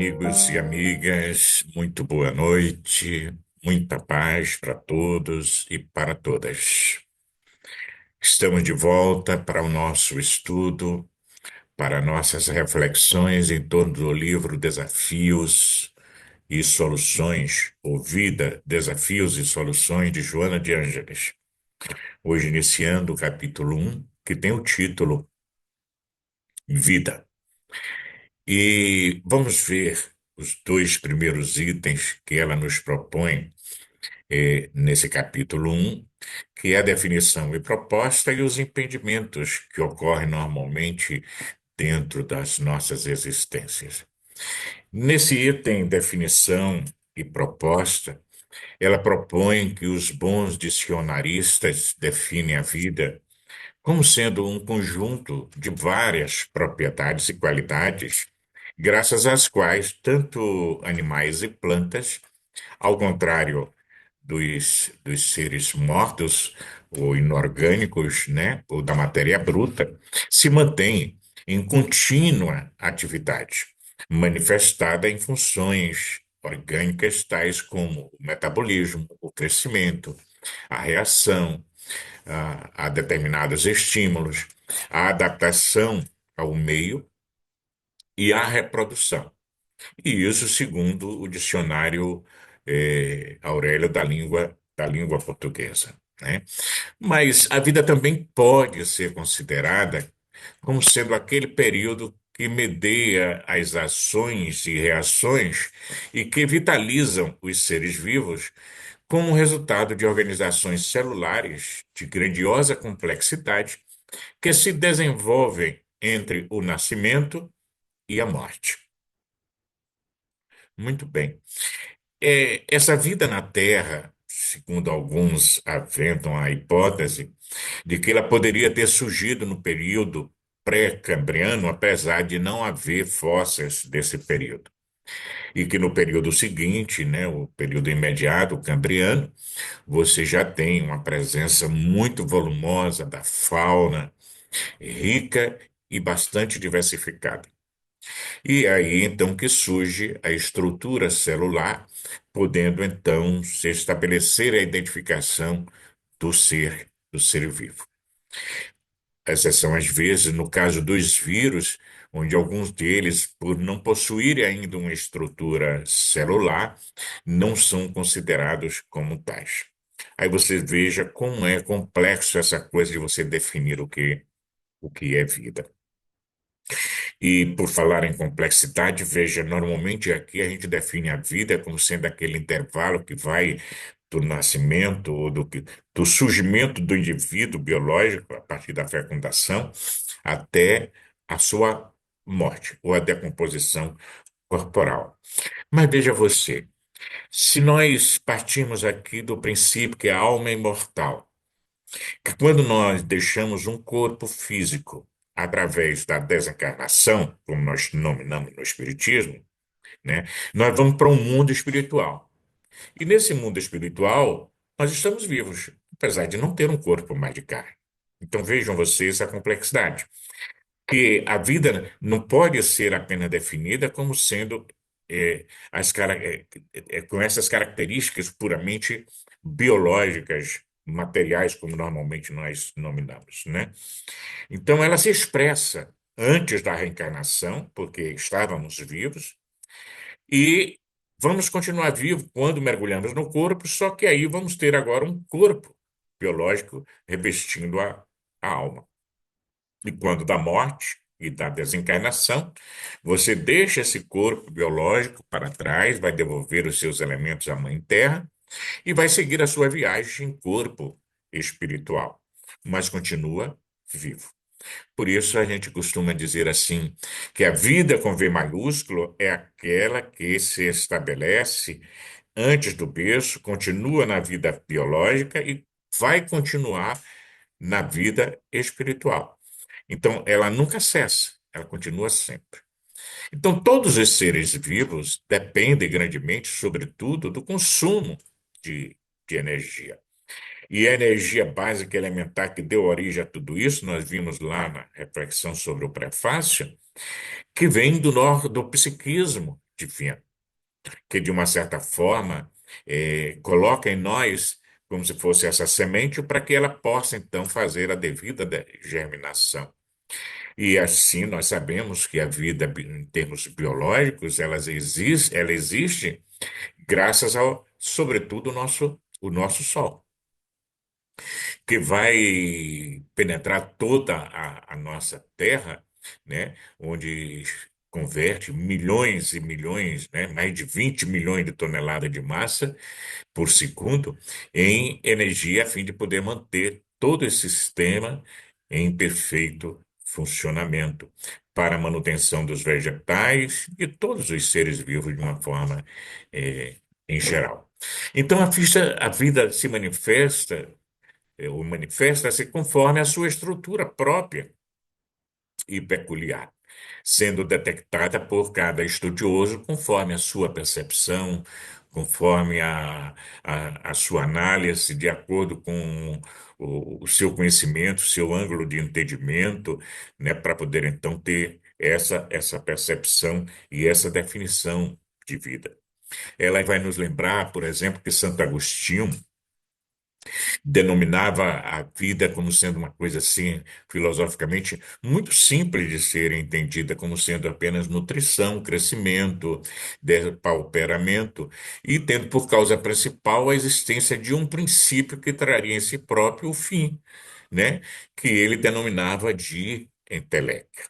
Amigos e amigas, muito boa noite, muita paz para todos e para todas. Estamos de volta para o nosso estudo, para nossas reflexões em torno do livro Desafios e Soluções, ou Vida, Desafios e Soluções, de Joana de Ângeles. Hoje iniciando o capítulo 1, que tem o título Vida. E vamos ver os dois primeiros itens que ela nos propõe nesse capítulo 1, que é a definição e proposta e os impedimentos que ocorrem normalmente dentro das nossas existências. Nesse item definição e proposta, ela propõe que os bons dicionaristas definem a vida como sendo um conjunto de várias propriedades e qualidades, graças às quais tanto animais e plantas, ao contrário dos seres mortos ou inorgânicos, né, ou da matéria bruta, se mantêm em contínua atividade, manifestada em funções orgânicas tais como o metabolismo, o crescimento, a reação a determinados estímulos, a adaptação ao meio e a reprodução. E isso segundo o dicionário Aurélio da língua portuguesa, né? Mas a vida também pode ser considerada como sendo aquele período que medeia as ações e reações e que vitalizam os seres vivos como resultado de organizações celulares de grandiosa complexidade que se desenvolvem entre o nascimento e a morte. Muito bem. Essa vida na Terra, segundo alguns aventam a hipótese de que ela poderia ter surgido no período pré-cambriano, apesar de não haver fósseis desse período. E que no período seguinte, né, o período imediato, o cambriano, você já tem uma presença muito volumosa da fauna, rica e bastante diversificada. E aí então que surge a estrutura celular, podendo então se estabelecer a identificação do ser vivo. A exceção às vezes no caso dos vírus, onde alguns deles, por não possuírem ainda uma estrutura celular, não são considerados como tais. Aí você veja como é complexo essa coisa de você definir o que é vida. E por falar em complexidade, veja, normalmente aqui a gente define a vida como sendo aquele intervalo que vai do nascimento ou do surgimento do indivíduo biológico, a partir da fecundação, até a sua morte ou a decomposição corporal. Mas veja você, se nós partirmos aqui do princípio que a alma é imortal, que quando nós deixamos um corpo físico através da desencarnação, como nós denominamos no Espiritismo, né, nós vamos para um mundo espiritual. E nesse mundo espiritual, nós estamos vivos, apesar de não ter um corpo mais de carne. Então vejam vocês a complexidade, que a vida não pode ser apenas definida como sendo com essas características puramente biológicas, materiais, como normalmente nós nominamos, né? Então, ela se expressa antes da reencarnação, porque estávamos vivos, e vamos continuar vivos quando mergulhamos no corpo, só que aí vamos ter agora um corpo biológico revestindo a alma. E quando da morte e da desencarnação, você deixa esse corpo biológico para trás, vai devolver os seus elementos à Mãe Terra e vai seguir a sua viagem em corpo espiritual, mas continua vivo. Por isso a gente costuma dizer assim, que a vida com V maiúsculo é aquela que se estabelece antes do berço, continua na vida biológica e vai continuar na vida espiritual. Então, ela nunca cessa, ela continua sempre. Então, todos os seres vivos dependem grandemente, sobretudo, do consumo de energia. E a energia básica elementar que deu origem a tudo isso, nós vimos lá na reflexão sobre o prefácio, que vem do psiquismo, divino, que de uma certa forma coloca em nós como se fosse essa semente para que ela possa então fazer a devida germinação. E assim nós sabemos que a vida, em termos biológicos, ela existe graças ao, sobretudo, o nosso Sol, que vai penetrar toda a nossa Terra, né, onde converte milhões e milhões, né, mais de 20 milhões de toneladas de massa por segundo em energia a fim de poder manter todo esse sistema em perfeito funcionamento para a manutenção dos vegetais e todos os seres vivos de uma forma em geral. Então a vida se manifesta ou manifesta-se conforme a sua estrutura própria e peculiar, sendo detectada por cada estudioso conforme a sua percepção, conforme a sua análise, de acordo com o seu conhecimento, seu ângulo de entendimento, né, para poder então ter essa percepção e essa definição de vida. Ela vai nos lembrar, por exemplo, que Santo Agostinho denominava a vida como sendo uma coisa assim, filosoficamente, muito simples de ser entendida como sendo apenas nutrição, crescimento, depauperamento, e tendo por causa principal a existência de um princípio que traria em si próprio o fim, né? Que ele denominava de intelecto.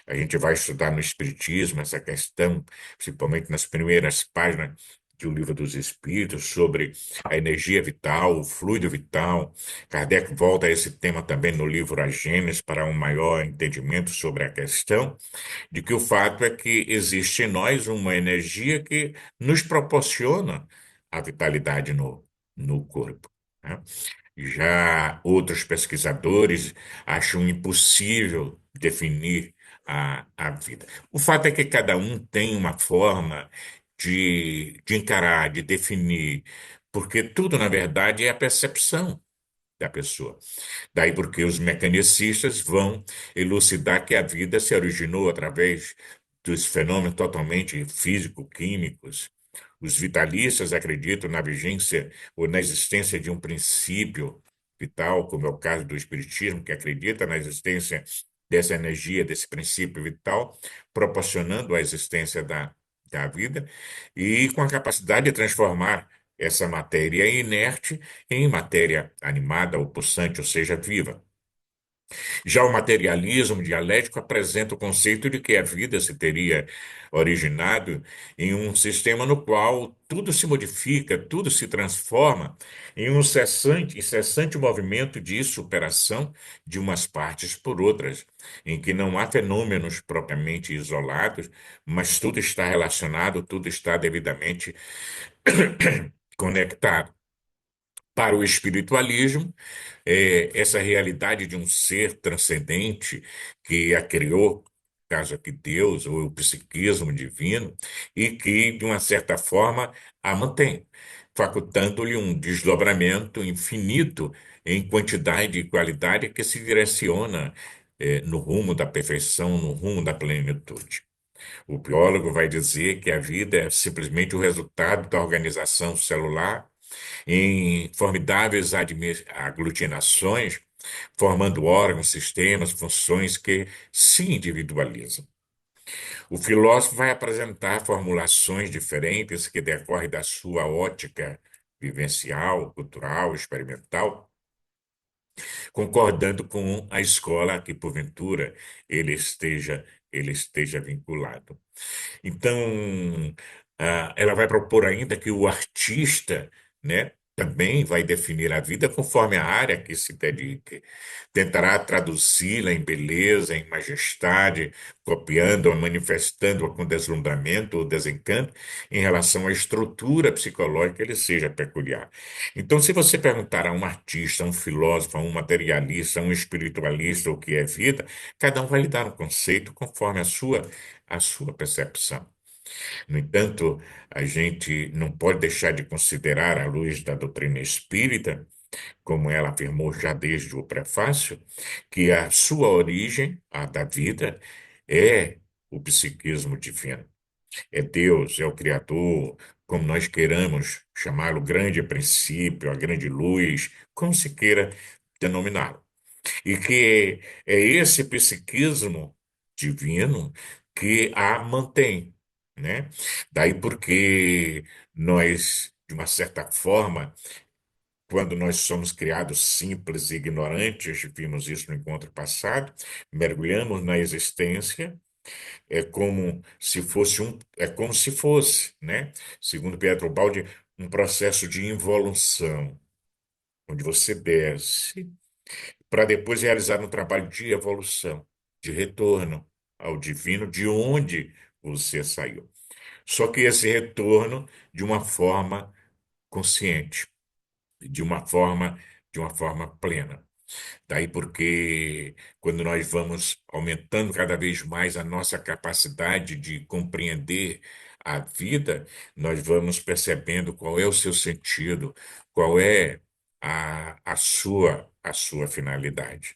A gente vai estudar no Espiritismo essa questão, principalmente nas primeiras páginas do Livro dos Espíritos, sobre a energia vital, o fluido vital. Kardec volta a esse tema também no livro A Gênese para um maior entendimento sobre a questão, de que o fato é que existe em nós uma energia que nos proporciona a vitalidade no corpo, né? Já outros pesquisadores acham impossível definir a vida. O fato é que cada um tem uma forma de encarar, de definir, porque tudo, na verdade, é a percepção da pessoa. Daí porque os mecanicistas vão elucidar que a vida se originou através dos fenômenos totalmente físico-químicos. Os vitalistas acreditam na vigência ou na existência de um princípio vital, como é o caso do Espiritismo, que acredita na existência dessa energia, desse princípio vital, proporcionando a existência da vida e com a capacidade de transformar essa matéria inerte em matéria animada ou pulsante, ou seja, viva. Já o materialismo dialético apresenta o conceito de que a vida se teria originado em um sistema no qual tudo se modifica, tudo se transforma em um incessante movimento de superação de umas partes por outras, em que não há fenômenos propriamente isolados, mas tudo está relacionado, tudo está devidamente conectado. Para o espiritualismo, essa realidade de um ser transcendente que a criou, caso aqui Deus, ou o psiquismo divino, e que, de uma certa forma, a mantém, facultando-lhe um desdobramento infinito em quantidade e qualidade que se direciona, no rumo da perfeição, no rumo da plenitude. O biólogo vai dizer que a vida é simplesmente o resultado da organização celular em formidáveis aglutinações, formando órgãos, sistemas, funções que se individualizam. O filósofo vai apresentar formulações diferentes que decorrem da sua ótica vivencial, cultural, experimental, concordando com a escola a que, porventura, ele esteja vinculado. Então, ela vai propor ainda que o artista, né, também vai definir a vida conforme a área que se dedique. Tentará traduzi-la em beleza, em majestade, copiando-a, manifestando-a com deslumbramento ou desencanto em relação à estrutura psicológica que lhe seja peculiar. Então, se você perguntar a um artista, a um filósofo, a um materialista, a um espiritualista o que é vida, cada um vai lhe dar um conceito conforme a sua percepção. No entanto, a gente não pode deixar de considerar, à luz da doutrina espírita, como ela afirmou já desde o prefácio, que a sua origem, a da vida, é o psiquismo divino. É Deus, é o Criador, como nós queiramos chamá-lo, grande princípio, a grande luz, como se queira denominá-lo. E que é esse psiquismo divino que a mantém, né? Daí porque nós, de uma certa forma, quando nós somos criados simples e ignorantes, vimos isso no encontro passado, mergulhamos na existência, é como se fosse, né? Segundo Pietro Baldi, um processo de involução, onde você desce para depois realizar um trabalho de evolução, de retorno ao divino, de onde você saiu. Só que esse retorno de uma forma consciente, de uma forma, de uma forma plena. Daí porque quando nós vamos aumentando cada vez mais a nossa capacidade de compreender a vida, nós vamos percebendo qual é o seu sentido, qual é a sua finalidade.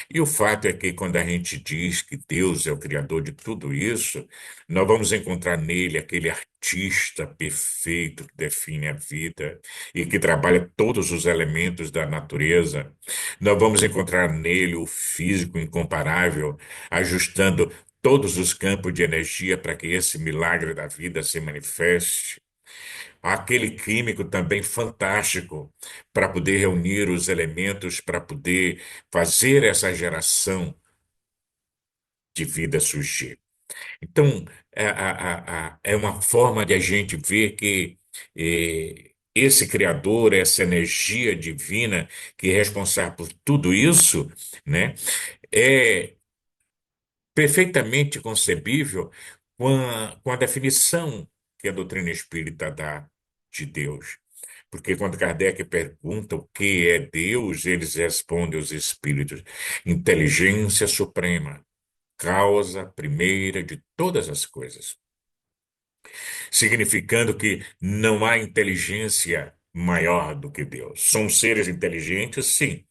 E o fato é que quando a gente diz que Deus é o criador de tudo isso, nós vamos encontrar nele aquele artista perfeito que define a vida e que trabalha todos os elementos da natureza. Nós vamos encontrar nele o físico incomparável, ajustando todos os campos de energia para que esse milagre da vida se manifeste. Aquele químico também fantástico para poder reunir os elementos, para poder fazer essa geração de vida surgir. Então, é uma forma de a gente ver que esse Criador, essa energia divina que é responsável por tudo isso, né, é perfeitamente concebível com a definição que a doutrina espírita dá de Deus. Porque quando Kardec pergunta o que é Deus, eles respondem os espíritos: inteligência suprema, causa primeira de todas as coisas, significando que não há inteligência maior do que Deus. Somos seres inteligentes, sim.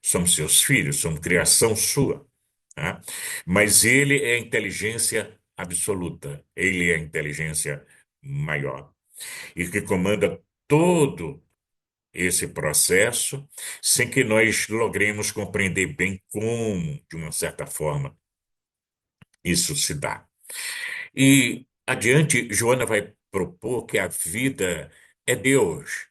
Somos seus filhos, somos criação sua, tá? Mas ele é inteligência absoluta. Ele é a inteligência maior e que comanda todo esse processo sem que nós logremos compreender bem como, de uma certa forma, isso se dá. E adiante, Joana vai propor que a vida é Deus.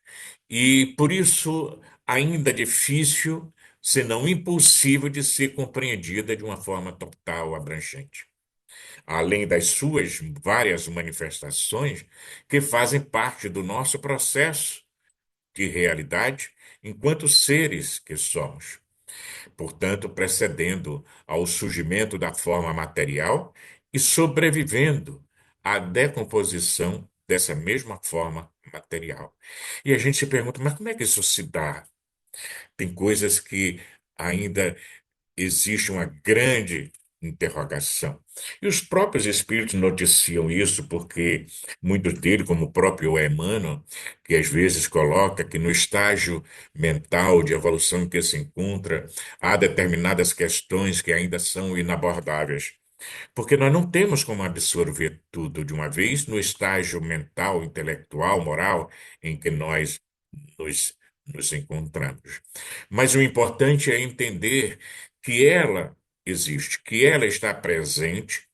E por isso, ainda difícil, se não impossível, de ser compreendida de uma forma total, abrangente. Além das suas várias manifestações que fazem parte do nosso processo de realidade enquanto seres que somos, portanto, precedendo ao surgimento da forma material e sobrevivendo à decomposição dessa mesma forma material. E a gente se pergunta, mas como é que isso se dá? Tem coisas que ainda existe uma grande interrogação. E os próprios espíritos noticiam isso, porque muitos deles, como o próprio Emmanuel, que às vezes coloca que no estágio mental de evolução em que se encontra, há determinadas questões que ainda são inabordáveis. Porque nós não temos como absorver tudo de uma vez no estágio mental, intelectual, moral em que nós nos, nos encontramos. Mas o importante é entender que ela existe, que ela está presente,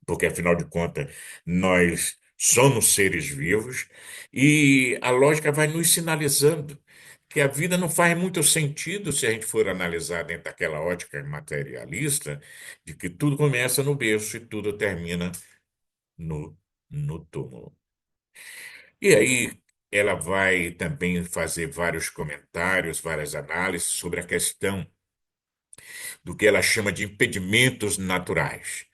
porque afinal de contas nós somos seres vivos, e a lógica vai nos sinalizando que a vida não faz muito sentido se a gente for analisar dentro daquela ótica materialista, de que tudo começa no berço e tudo termina no, no túmulo. E aí ela vai também fazer vários comentários, várias análises sobre a questão do que ela chama de impedimentos naturais.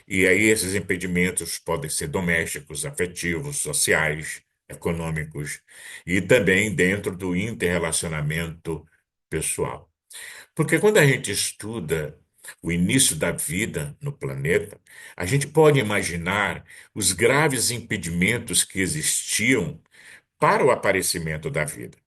E aí esses impedimentos podem ser domésticos, afetivos, sociais, econômicos e também dentro do interrelacionamento pessoal. Porque quando a gente estuda o início da vida no planeta, a gente pode imaginar os graves impedimentos que existiam para o aparecimento da vida.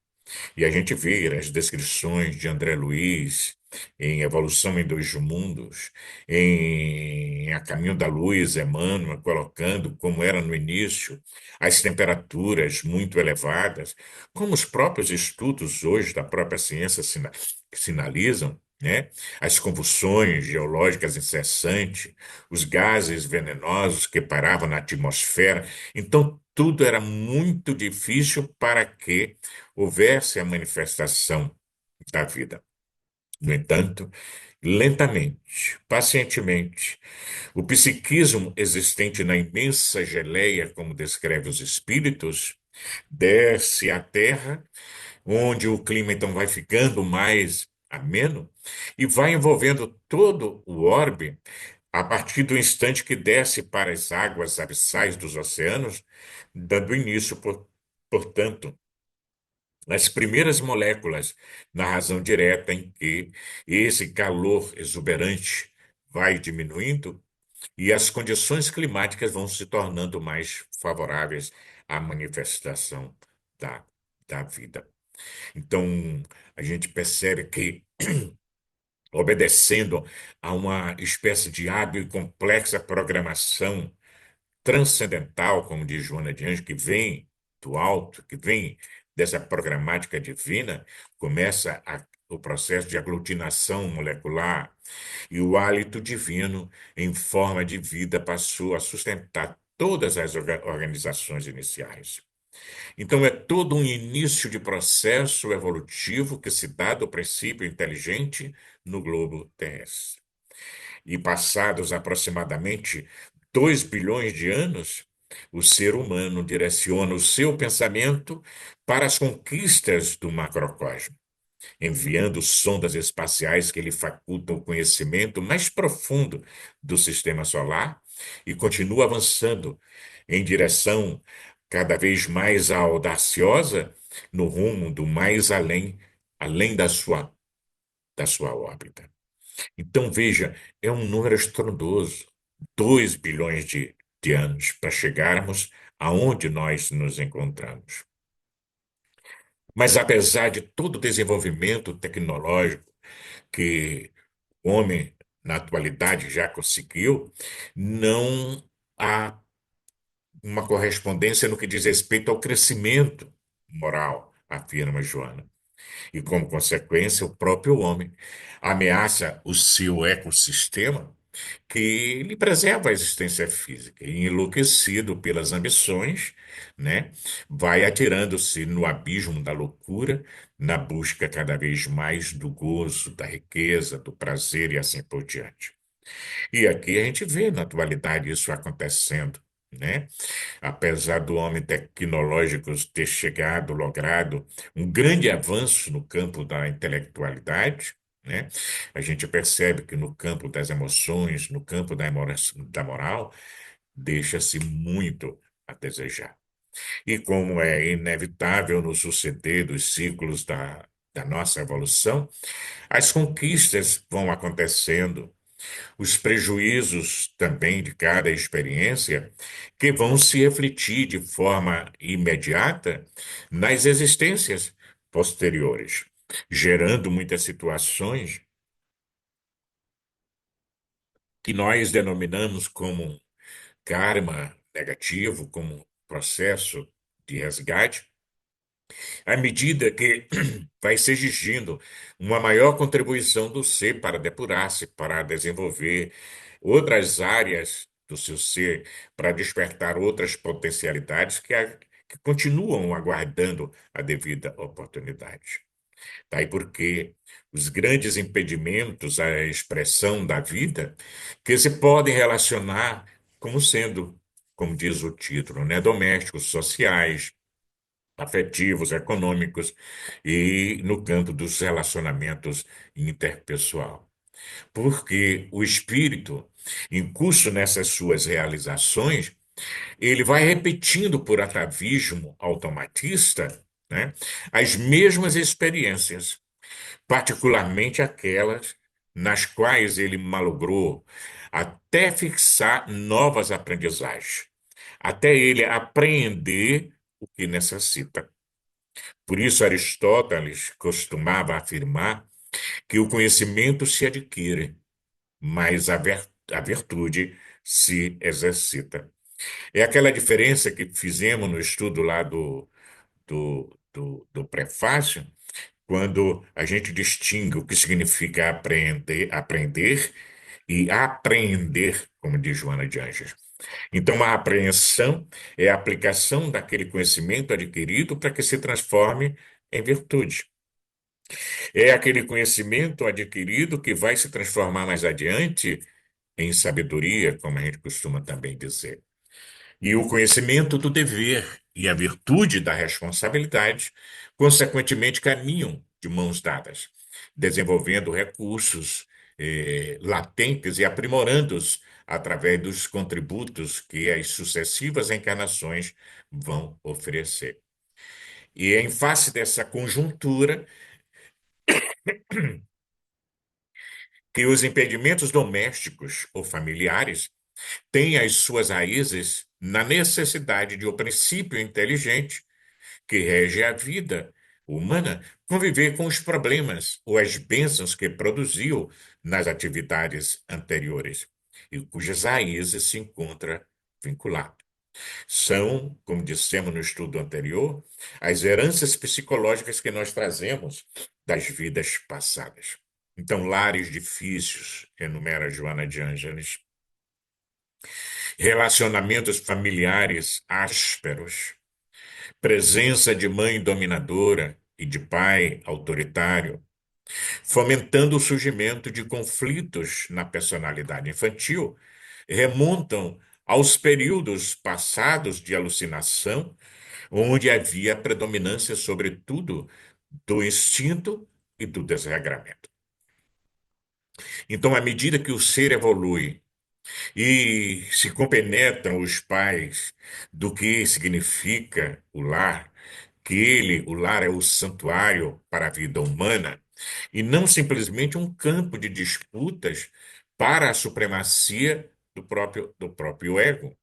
E a gente vê as descrições de André Luiz em Evolução em Dois Mundos, em A Caminho da Luz, Emmanuel colocando como era no início, as temperaturas muito elevadas, como os próprios estudos hoje da própria ciência sinalizam, né? As convulsões geológicas incessantes, os gases venenosos que paravam na atmosfera. Então, tudo era muito difícil para que houvesse a manifestação da vida. No entanto, lentamente, pacientemente, o psiquismo existente na imensa geleia, como descreve os espíritos, desce à Terra, onde o clima então vai ficando mais ameno e vai envolvendo todo o orbe a partir do instante que desce para as águas abissais dos oceanos, dando início, portanto, as primeiras moléculas, na razão direta em que esse calor exuberante vai diminuindo e as condições climáticas vão se tornando mais favoráveis à manifestação da, da vida. Então, a gente percebe que, obedecendo a uma espécie de hábil e complexa programação transcendental, como diz Joana de Anjos, que vem do alto, que vem dessa programática divina, começa o processo de aglutinação molecular e o hálito divino em forma de vida passou a sustentar todas as organizações iniciais. Então, é todo um início de processo evolutivo que se dá do princípio inteligente no globo terrestre. E passados aproximadamente 2 bilhões de anos, o ser humano direciona o seu pensamento para as conquistas do macrocosmo, enviando sondas espaciais que lhe facultam o conhecimento mais profundo do sistema solar e continua avançando em direção cada vez mais audaciosa no rumo do mais além, além da sua órbita. Então, veja, é um número estrondoso, 2 bilhões de anos para chegarmos aonde nós nos encontramos. Mas apesar de todo o desenvolvimento tecnológico que o homem na atualidade já conseguiu, não há uma correspondência no que diz respeito ao crescimento moral, afirma Joana. E, como consequência, o próprio homem ameaça o seu ecossistema que lhe preserva a existência física. E, enlouquecido pelas ambições, né, vai atirando-se no abismo da loucura, na busca cada vez mais do gozo, da riqueza, do prazer e assim por diante. E aqui a gente vê na atualidade isso acontecendo, né? Apesar do homem tecnológico ter chegado, logrado um grande avanço no campo da intelectualidade, né? A gente percebe que no campo das emoções, no campo da moral, deixa-se muito a desejar. E como é inevitável no suceder dos ciclos da nossa evolução, as conquistas vão acontecendo, os prejuízos também de cada experiência, que vão se refletir de forma imediata nas existências posteriores, gerando muitas situações que nós denominamos como karma negativo, como processo de resgate, à medida que vai se exigindo uma maior contribuição do ser para depurar-se, para desenvolver outras áreas do seu ser, para despertar outras potencialidades que continuam aguardando a devida oportunidade. Daí porque os grandes impedimentos à expressão da vida que se podem relacionar como sendo, como diz o título, né, domésticos, sociais, afetivos, econômicos e no campo dos relacionamentos interpessoal. Porque o espírito, em curso nessas suas realizações, ele vai repetindo por atavismo automatista, né, as mesmas experiências, particularmente aquelas nas quais ele malogrou, até fixar novas aprendizagens, até ele apreender o que necessita. Por isso, Aristóteles costumava afirmar que o conhecimento se adquire, mas a virtude se exercita. É aquela diferença que fizemos no estudo lá do prefácio, quando a gente distingue o que significa aprender e apreender, como diz Joana de Ângeles. Então, a apreensão é a aplicação daquele conhecimento adquirido para que se transforme em virtude. É aquele conhecimento adquirido que vai se transformar mais adiante em sabedoria, como a gente costuma também dizer. E o conhecimento do dever e a virtude da responsabilidade, consequentemente, caminham de mãos dadas, desenvolvendo recursos latentes e aprimorando-os através dos contributos que as sucessivas encarnações vão oferecer. E é em face dessa conjuntura que os impedimentos domésticos ou familiares têm as suas raízes na necessidade de um princípio inteligente que rege a vida humana conviver com os problemas ou as bênçãos que produziu nas atividades anteriores e cujas raízes se encontra vinculado. São, como dissemos no estudo anterior, as heranças psicológicas que nós trazemos das vidas passadas. Então, lares difíceis, enumera Joana de Ângeles, relacionamentos familiares ásperos, presença de mãe dominadora e de pai autoritário, fomentando o surgimento de conflitos na personalidade infantil, remontam aos períodos passados de alucinação, onde havia predominância, sobretudo, do instinto e do desregramento. Então, à medida que o ser evolui e se compenetram os pais do que significa o lar, que ele, o lar, é o santuário para a vida humana, e não simplesmente um campo de disputas para a supremacia do próprio ego.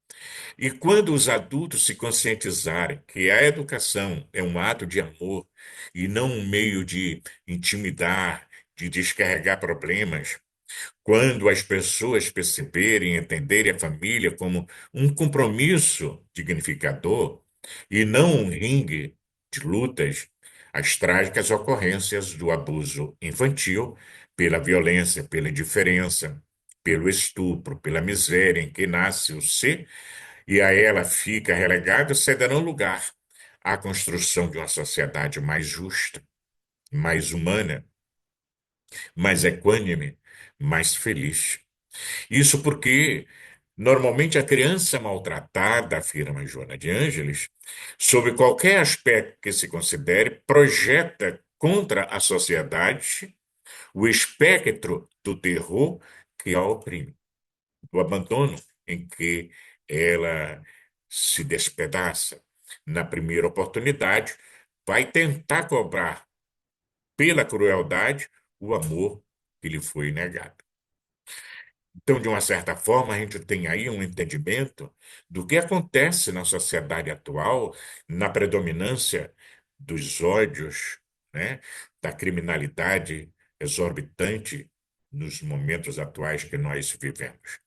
E quando os adultos se conscientizarem que a educação é um ato de amor e não um meio de intimidar, de descarregar problemas, quando as pessoas perceberem e entenderem a família como um compromisso dignificador e não um ringue de lutas, as trágicas ocorrências do abuso infantil, pela violência, pela indiferença, pelo estupro, pela miséria em que nasce o ser, e a ela fica relegado, cederão lugar à construção de uma sociedade mais justa, mais humana, mais equânime, mais feliz. Isso porque, normalmente, a criança maltratada, afirma Joana de Ângeles, sob qualquer aspecto que se considere, projeta contra a sociedade o espectro do terror que a oprime, do abandono em que ela se despedaça. Na primeira oportunidade, vai tentar cobrar pela crueldade o amor que lhe foi negado. Então, de uma certa forma, a gente tem aí um entendimento do que acontece na sociedade atual, na predominância dos ódios, né, da criminalidade exorbitante nos momentos atuais que nós vivemos.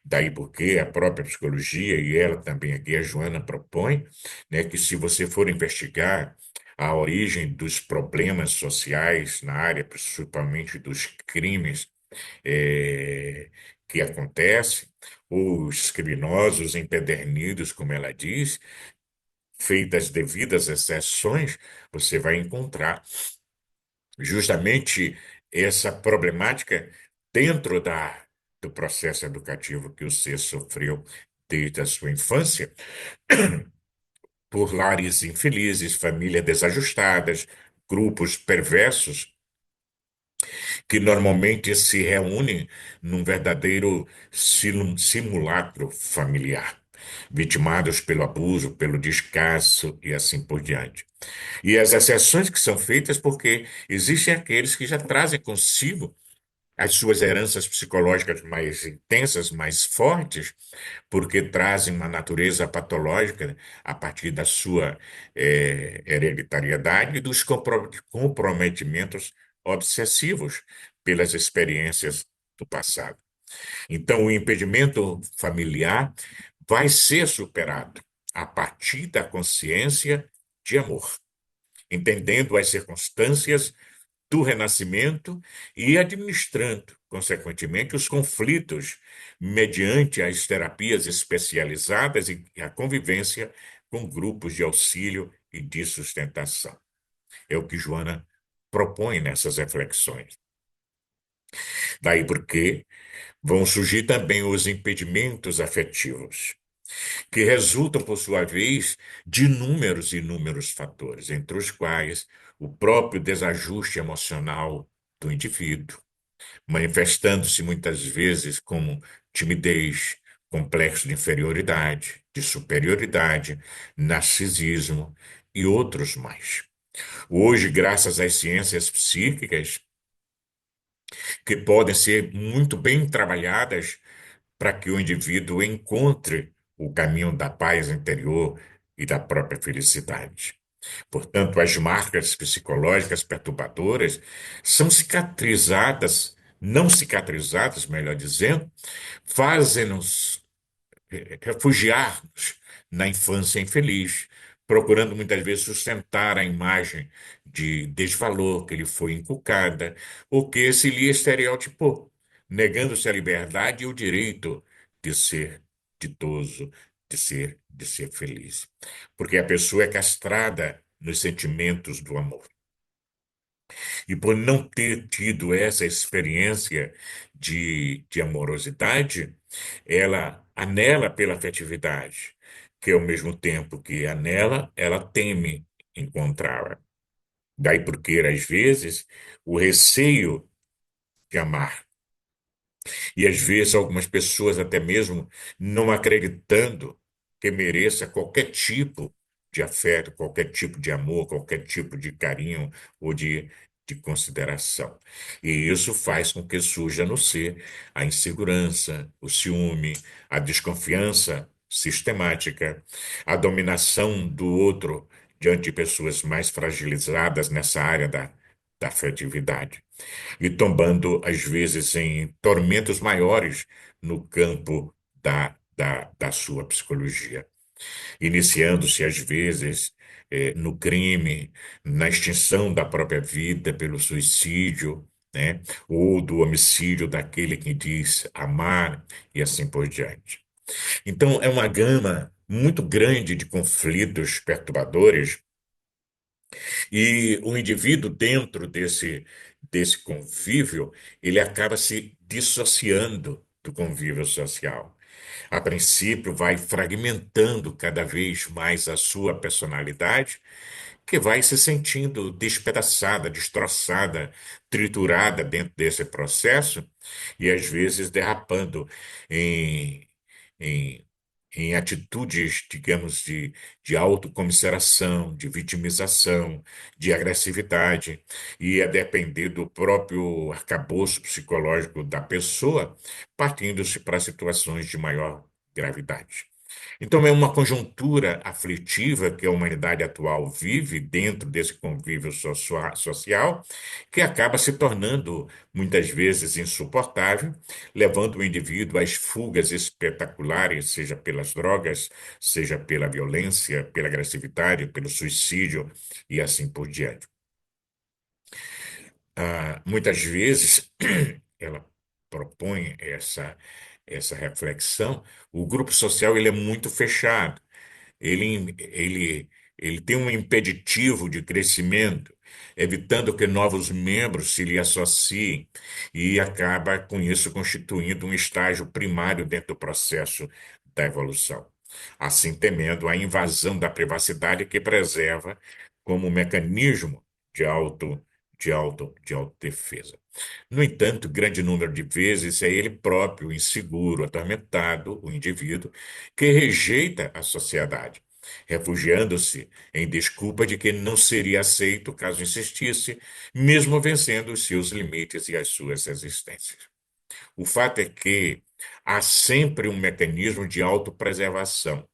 Daí porque a própria psicologia, e ela também aqui, a Joana, propõe, né, que se você for investigar a origem dos problemas sociais na área, principalmente dos crimes, que acontece, os criminosos empedernidos, como ela diz, feitas devidas exceções, você vai encontrar justamente essa problemática dentro do processo educativo que o ser sofreu desde a sua infância, por lares infelizes, famílias desajustadas, grupos perversos que normalmente se reúnem num verdadeiro simulacro familiar, vitimados pelo abuso, pelo descaso e assim por diante. E as exceções que são feitas porque existem aqueles que já trazem consigo as suas heranças psicológicas mais intensas, mais fortes, porque trazem uma natureza patológica a partir da sua hereditariedade e dos comprometimentos obsessivos pelas experiências do passado. Então, o impedimento familiar vai ser superado a partir da consciência de amor, entendendo as circunstâncias do renascimento e administrando, consequentemente, os conflitos mediante as terapias especializadas e a convivência com grupos de auxílio e de sustentação. É o que Joana propõe nessas reflexões. Daí porque vão surgir também os impedimentos afetivos, que resultam, por sua vez, de inúmeros fatores, entre os quais o próprio desajuste emocional do indivíduo, manifestando-se muitas vezes como timidez, complexo de inferioridade, de superioridade, narcisismo e outros mais. Hoje, graças às ciências psíquicas, que podem ser muito bem trabalhadas para que o indivíduo encontre o caminho da paz interior e da própria felicidade. Portanto, as marcas psicológicas perturbadoras são cicatrizadas, não cicatrizadas, melhor dizendo, fazem-nos refugiar-nos na infância infeliz, procurando muitas vezes sustentar a imagem de desvalor que lhe foi inculcada ou que se lhe estereotipou, negando-se a liberdade e o direito de ser ditoso, de ser feliz. Porque a pessoa é castrada nos sentimentos do amor. E por não ter tido essa experiência de amorosidade, ela anela pela afetividade, que ao mesmo tempo que anela, ela teme encontrá-la. Daí porque, às vezes, o receio de amar. E às vezes algumas pessoas até mesmo não acreditando que mereça qualquer tipo de afeto, qualquer tipo de amor, qualquer tipo de carinho ou de consideração. E isso faz com que surja no ser a insegurança, o ciúme, a desconfiança sistemática, a dominação do outro diante de pessoas mais fragilizadas nessa área da afetividade e tombando, às vezes, em tormentos maiores no campo da sua psicologia, iniciando-se, às vezes, no crime, na extinção da própria vida pelo suicídio, né? Ou do homicídio daquele que diz amar e assim por diante. Então, é uma gama muito grande de conflitos perturbadores e o indivíduo, dentro desse convívio, ele acaba se dissociando do convívio social. A princípio, vai fragmentando cada vez mais a sua personalidade, que vai se sentindo despedaçada, destroçada, triturada dentro desse processo, e às vezes derrapando em, em em atitudes, digamos, de autocomiseração, de vitimização, de agressividade, e a depender do próprio arcabouço psicológico da pessoa, partindo-se para situações de maior gravidade. Então, é uma conjuntura aflitiva que a humanidade atual vive dentro desse convívio social, que acaba se tornando muitas vezes insuportável, levando o indivíduo às fugas espetaculares, seja pelas drogas, seja pela violência, pela agressividade, pelo suicídio e assim por diante. Muitas vezes, ela propõe essa reflexão, o grupo social ele é muito fechado. Ele tem um impeditivo de crescimento, evitando que novos membros se lhe associem e acaba com isso constituindo um estágio primário dentro do processo da evolução. Assim, temendo a invasão da privacidade que preserva como mecanismo de de autodefesa. No entanto, grande número de vezes é ele próprio, inseguro, atormentado, o indivíduo, que rejeita a sociedade, refugiando-se em desculpa de que não seria aceito caso insistisse, mesmo vencendo os seus limites e as suas resistências. O fato é que há sempre um mecanismo de autopreservação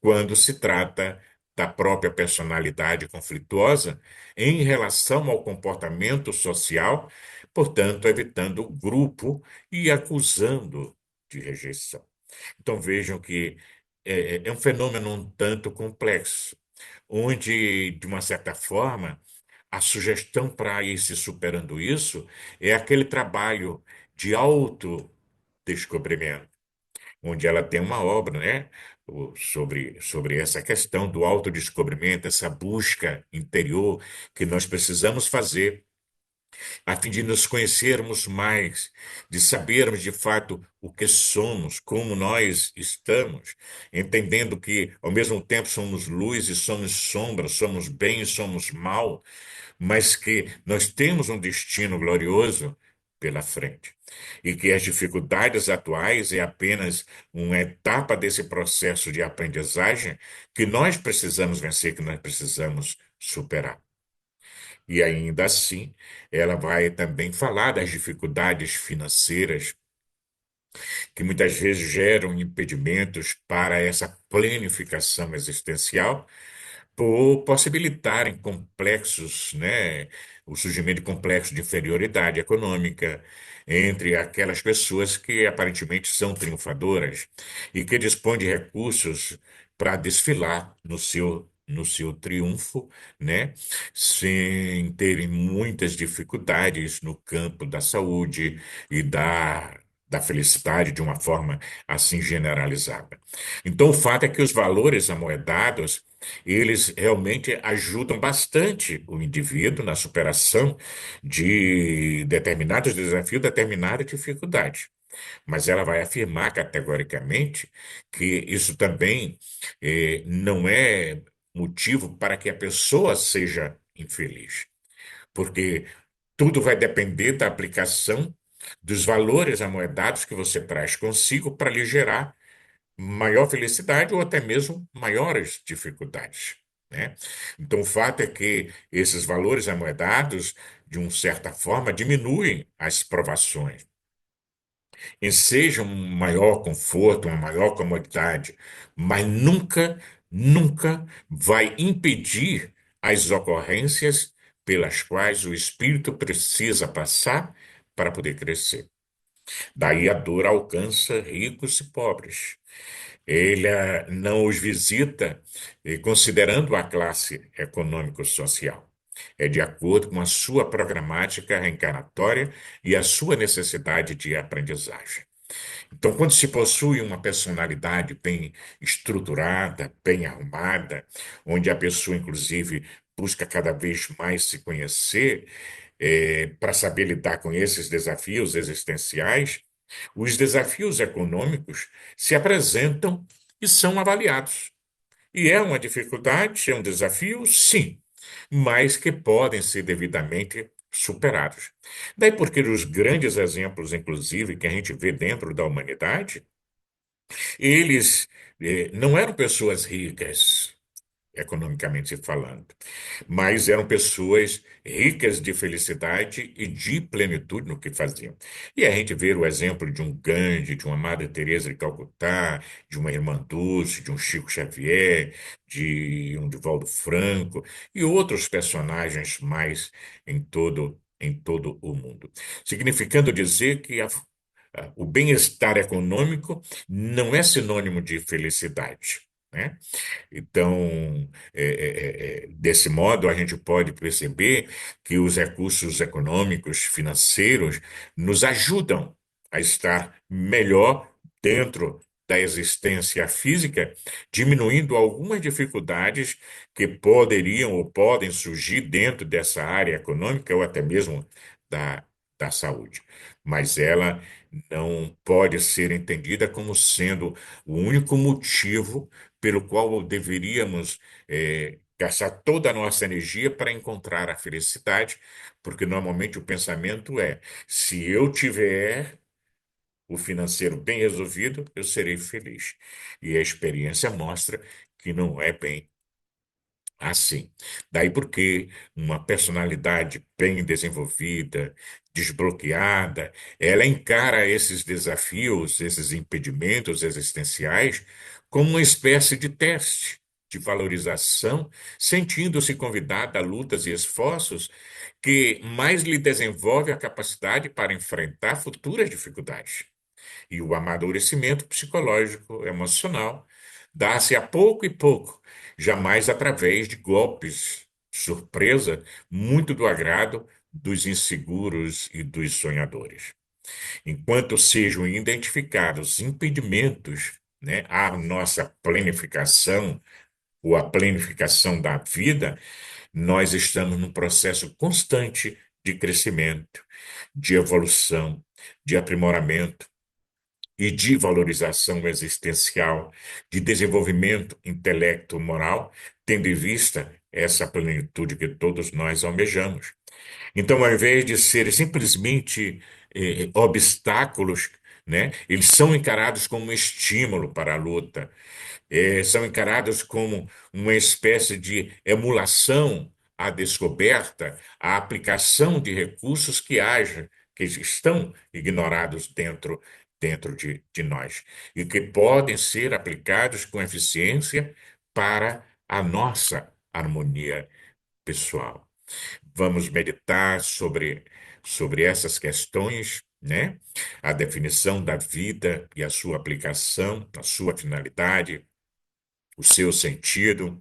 quando se trata da própria personalidade conflituosa em relação ao comportamento social, portanto, evitando o grupo e acusando de rejeição. Então vejam que é um fenômeno um tanto complexo, onde, de uma certa forma, a sugestão para ir se superando isso é aquele trabalho de autodescobrimento, onde ela tem uma obra, né, sobre essa questão do autodescobrimento, essa busca interior que nós precisamos fazer a fim de nos conhecermos mais, de sabermos de fato o que somos, como nós estamos, entendendo que ao mesmo tempo somos luz e somos sombra, somos bem e somos mal, mas que nós temos um destino glorioso pela frente. E que as dificuldades atuais é apenas uma etapa desse processo de aprendizagem que nós precisamos vencer, que nós precisamos superar. E ainda assim, ela vai também falar das dificuldades financeiras que muitas vezes geram impedimentos para essa planificação existencial por possibilitarem complexos, né, o surgimento de complexos de inferioridade econômica entre aquelas pessoas que aparentemente são triunfadoras e que dispõem de recursos para desfilar no seu triunfo, né, sem terem muitas dificuldades no campo da saúde e da felicidade de uma forma assim generalizada. Então, o fato é que os valores amoedados eles realmente ajudam bastante o indivíduo na superação de determinados desafios, determinadas dificuldades. Mas ela vai afirmar categoricamente que isso também não é motivo para que a pessoa seja infeliz, porque tudo vai depender da aplicação dos valores amoedados que você traz consigo para lhe gerar maior felicidade ou até mesmo maiores dificuldades, né? Então, o fato é que esses valores amoedados, de uma certa forma, diminuem as provações, ensejam um maior conforto, uma maior comodidade, mas nunca, nunca vai impedir as ocorrências pelas quais o espírito precisa passar para poder crescer. Daí a dor alcança ricos e pobres. Ele não os visita considerando a classe econômico-social. É de acordo com a sua programática reencarnatória e a sua necessidade de aprendizagem. Então, quando se possui uma personalidade bem estruturada, bem arrumada, onde a pessoa, inclusive, busca cada vez mais se conhecer, para saber lidar com esses desafios existenciais, os desafios econômicos se apresentam e são avaliados. E é uma dificuldade, é um desafio, sim, mas que podem ser devidamente superados. Daí porque os grandes exemplos, inclusive, que a gente vê dentro da humanidade, eles não eram pessoas ricas, economicamente falando, mas eram pessoas ricas de felicidade e de plenitude no que faziam. E a gente vê o exemplo de um Gandhi, de uma Madre Teresa de Calcutá, de uma Irmã Dulce, de um Chico Xavier, de um Divaldo Franco e outros personagens mais em todo o mundo. Significando dizer que o bem-estar econômico não é sinônimo de felicidade, né? Então, desse modo, a gente pode perceber que os recursos econômicos, financeiros, nos ajudam a estar melhor dentro da existência física, diminuindo algumas dificuldades que poderiam ou podem surgir dentro dessa área econômica ou até mesmo da, da saúde. Mas ela não pode ser entendida como sendo o único motivo pelo qual deveríamos gastar toda a nossa energia para encontrar a felicidade, porque normalmente o pensamento é: se eu tiver o financeiro bem resolvido, eu serei feliz. E a experiência mostra que não é bem assim. Daí porque uma personalidade bem desenvolvida, desbloqueada, ela encara esses desafios, esses impedimentos existenciais, como uma espécie de teste de valorização, sentindo-se convidada a lutas e esforços que mais lhe desenvolve a capacidade para enfrentar futuras dificuldades. E o amadurecimento psicológico, emocional, dá-se a pouco e pouco, jamais através de golpes, surpresa, muito do agrado dos inseguros e dos sonhadores. Enquanto sejam identificados impedimentos, né, à nossa planificação ou à planificação da vida, nós estamos num processo constante de crescimento, de evolução, de aprimoramento e de valorização existencial, de desenvolvimento intelecto-moral, tendo em vista essa plenitude que todos nós almejamos. Então, ao invés de serem simplesmente obstáculos, né, eles são encarados como um estímulo para a luta, são encarados como uma espécie de emulação à descoberta, à aplicação de recursos que haja, que estão ignorados dentro de nós e que podem ser aplicados com eficiência para a nossa harmonia pessoal. Vamos meditar sobre essas questões, né? A definição da vida e a sua aplicação, a sua finalidade, o seu sentido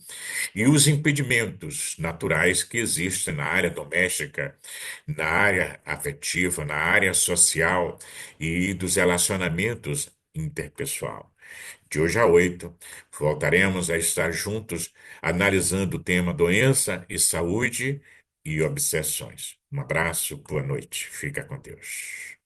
e os impedimentos naturais que existem na área doméstica, na área afetiva, na área social e dos relacionamentos interpessoal. De hoje a 8, voltaremos a estar juntos analisando o tema doença e saúde e obsessões. Um abraço, boa noite. Fica com Deus.